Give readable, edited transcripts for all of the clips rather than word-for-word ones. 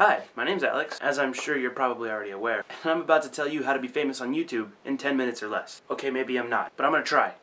Hi, my name's Alex, as I'm sure you're probably already aware, and I'm about to tell you how to be famous on YouTube in 10 minutes or less. Okay, maybe I'm not, but I'm gonna try.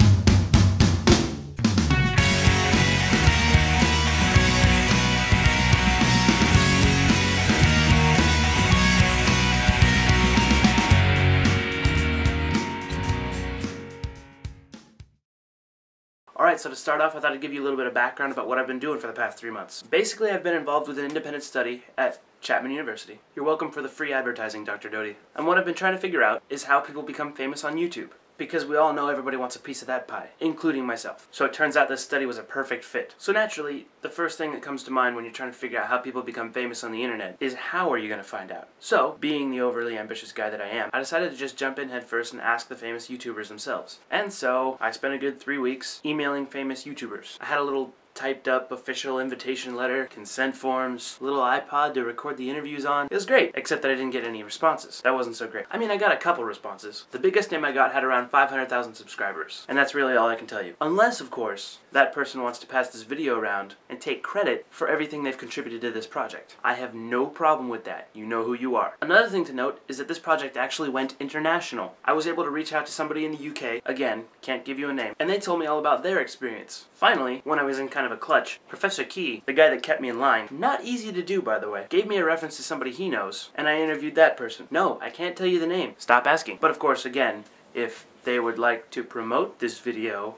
Alright, so to start off, I thought I'd give you a little bit of background about what I've been doing for the past 3 months. Basically, I've been involved with an independent study at Chapman Univeristy. You're welcome for the free advertising, Dr. Doty. And what I've been trying to figure out is how people become famous on YouTube. Because we all know everybody wants a piece of that pie, including myself. So it turns out this study was a perfect fit. So naturally, the first thing that comes to mind when you're trying to figure out how people become famous on the internet is how are you going to find out? So, being the overly ambitious guy that I am, I decided to just jump in head first and ask the famous YouTubers themselves. And so, I spent a good 3 weeks emailing famous YouTubers. I had a little typed up official invitation letter, consent forms, a little iPod to record the interviews on. It was great, except that I didn't get any responses. That wasn't so great. I mean, I got a couple responses. The biggest name I got had around 500,000 subscribers, and that's really all I can tell you. Unless, of course, that person wants to pass this video around and take credit for everything they've contributed to this project. I have no problem with that. You know who you are. Another thing to note is that this project actually went international. I was able to reach out to somebody in the UK, again, can't give you a name, and they told me all about their experience. Finally, when I was in kind of a clutch, Professor Key, the guy that kept me in line, not easy to do by the way, gave me a reference to somebody he knows, and I interviewed that person. No, I can't tell you the name. Stop asking. But of course, again, if they would like to promote this video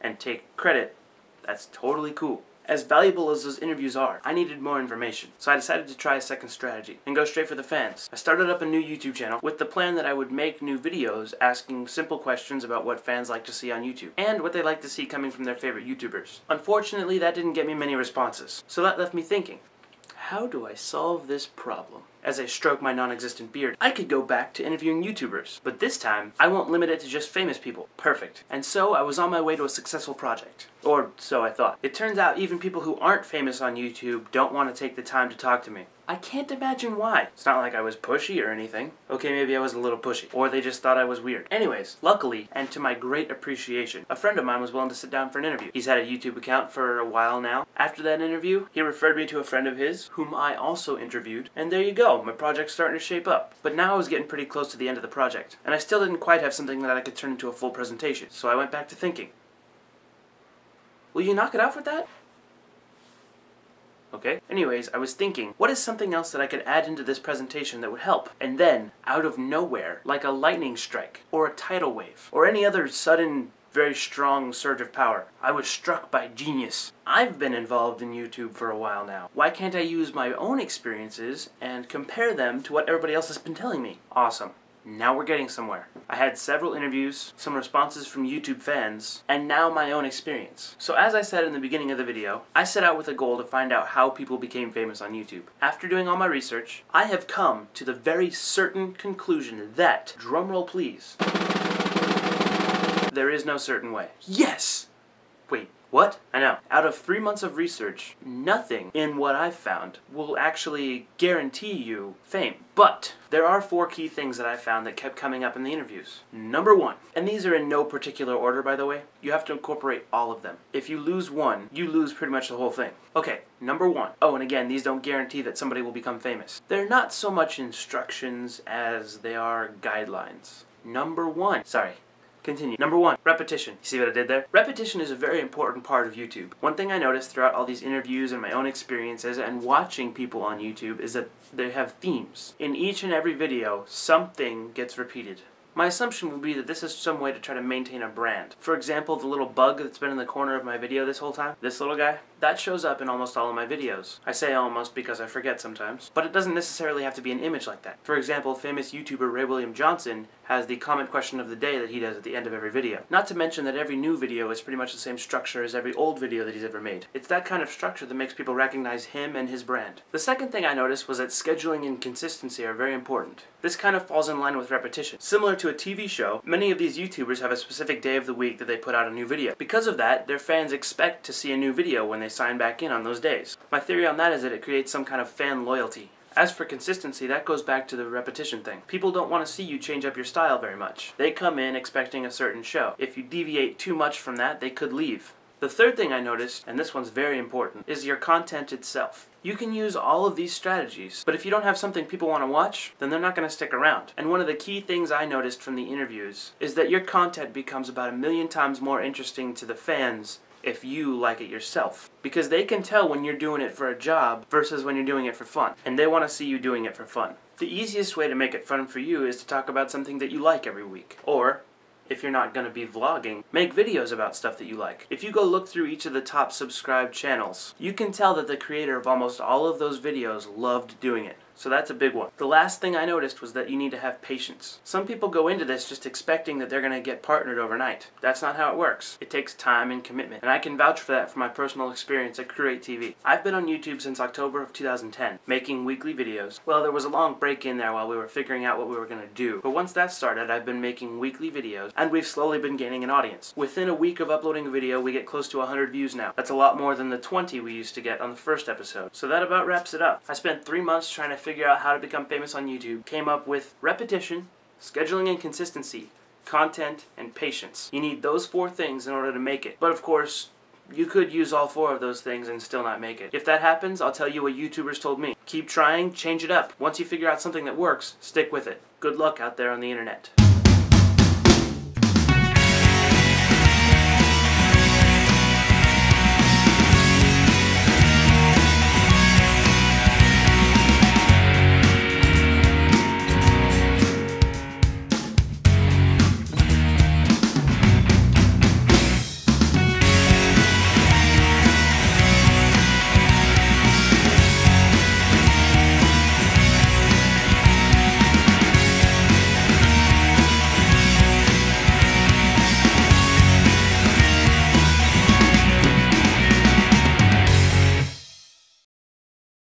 and take credit, that's totally cool. As valuable as those interviews are, I needed more information. So I decided to try a second strategy and go straight for the fans. I started up a new YouTube channel with the plan that I would make new videos asking simple questions about what fans like to see on YouTube and what they like to see coming from their favorite YouTubers. Unfortunately, that didn't get me many responses. So that left me thinking, how do I solve this problem? As I stroke my non-existent beard, I could go back to interviewing YouTubers, but this time, I won't limit it to just famous people. Perfect. And so, I was on my way to a successful project. Or so I thought. It turns out even people who aren't famous on YouTube don't want to take the time to talk to me. I can't imagine why. It's not like I was pushy or anything. Okay, maybe I was a little pushy. Or they just thought I was weird. Anyways, luckily, and to my great appreciation, a friend of mine was willing to sit down for an interview. He's had a YouTube account for a while now. After that interview, he referred me to a friend of his, whom I also interviewed, and there you go, my project's starting to shape up. But now I was getting pretty close to the end of the project, and I still didn't quite have something that I could turn into a full presentation, so I went back to thinking. Will you knock it out with that? Okay. Anyways, I was thinking, what is something else that I could add into this presentation that would help? And then, out of nowhere, like a lightning strike, or a tidal wave, or any other sudden, very strong surge of power, I was struck by genius. I've been involved in YouTube for a while now. Why can't I use my own experiences and compare them to what everybody else has been telling me? Awesome. Now we're getting somewhere. I had several interviews, some responses from YouTube fans, and now my own experience. So as I said in the beginning of the video, I set out with a goal to find out how people became famous on YouTube. After doing all my research, I have come to the very certain conclusion that, drumroll please, there is no certain way. Yes! Wait, what? I know. Out of 3 months of research, nothing in what I've found will actually guarantee you fame. But there are 4 key things that I found that kept coming up in the interviews. Number 1, and these are in no particular order by the way, you have to incorporate all of them. If you lose one, you lose pretty much the whole thing. Okay, number 1. Oh, and again, these don't guarantee that somebody will become famous. They're not so much instructions as they are guidelines. Number 1. Sorry. Continue. Number 1, repetition. You see what I did there? Repetition is a very important part of YouTube. One thing I noticed throughout all these interviews and my own experiences and watching people on YouTube is that they have themes. In each and every video, something gets repeated. My assumption would be that this is some way to try to maintain a brand. For example, the little bug that's been in the corner of my video this whole time, this little guy, that shows up in almost all of my videos. I say almost because I forget sometimes, but it doesn't necessarily have to be an image like that. For example, famous YouTuber Ray William Johnson has the comment question of the day that he does at the end of every video. Not to mention that every new video is pretty much the same structure as every old video that he's ever made. It's that kind of structure that makes people recognize him and his brand. The second thing I noticed was that scheduling and consistency are very important. This kind of falls in line with repetition. Similar to a TV show, many of these YouTubers have a specific day of the week that they put out a new video. Because of that, their fans expect to see a new video when they sign back in on those days. My theory on that is that it creates some kind of fan loyalty. As for consistency, that goes back to the repetition thing. People don't want to see you change up your style very much. They come in expecting a certain show. If you deviate too much from that, they could leave. The third thing I noticed, and this one's very important, is your content itself. You can use all of these strategies, but if you don't have something people want to watch, then they're not going to stick around. And one of the key things I noticed from the interviews is that your content becomes about 1,000,000 times more interesting to the fans if you like it yourself. Because they can tell when you're doing it for a job versus when you're doing it for fun. And they want to see you doing it for fun. The easiest way to make it fun for you is to talk about something that you like every week. Or, if you're not going to be vlogging, make videos about stuff that you like. If you go look through each of the top subscribed channels, you can tell that the creator of almost all of those videos loved doing it. So that's a big one. The last thing I noticed was that you need to have patience. Some people go into this just expecting that they're going to get partnered overnight. That's not how it works. It takes time and commitment. And I can vouch for that from my personal experience at CrewEightTV. I've been on YouTube since October of 2010, making weekly videos. Well, there was a long break in there while we were figuring out what we were going to do. But once that started, I've been making weekly videos, and we've slowly been gaining an audience. Within a week of uploading a video, we get close to 100 views now. That's a lot more than the 20 we used to get on the first episode. So that about wraps it up. I spent 3 months trying to figure out how to become famous on YouTube, came up with repetition, scheduling and consistency, content, and patience. You need those 4 things in order to make it. But of course, you could use all 4 of those things and still not make it. If that happens, I'll tell you what YouTubers told me. Keep trying, change it up. Once you figure out something that works, stick with it. Good luck out there on the internet.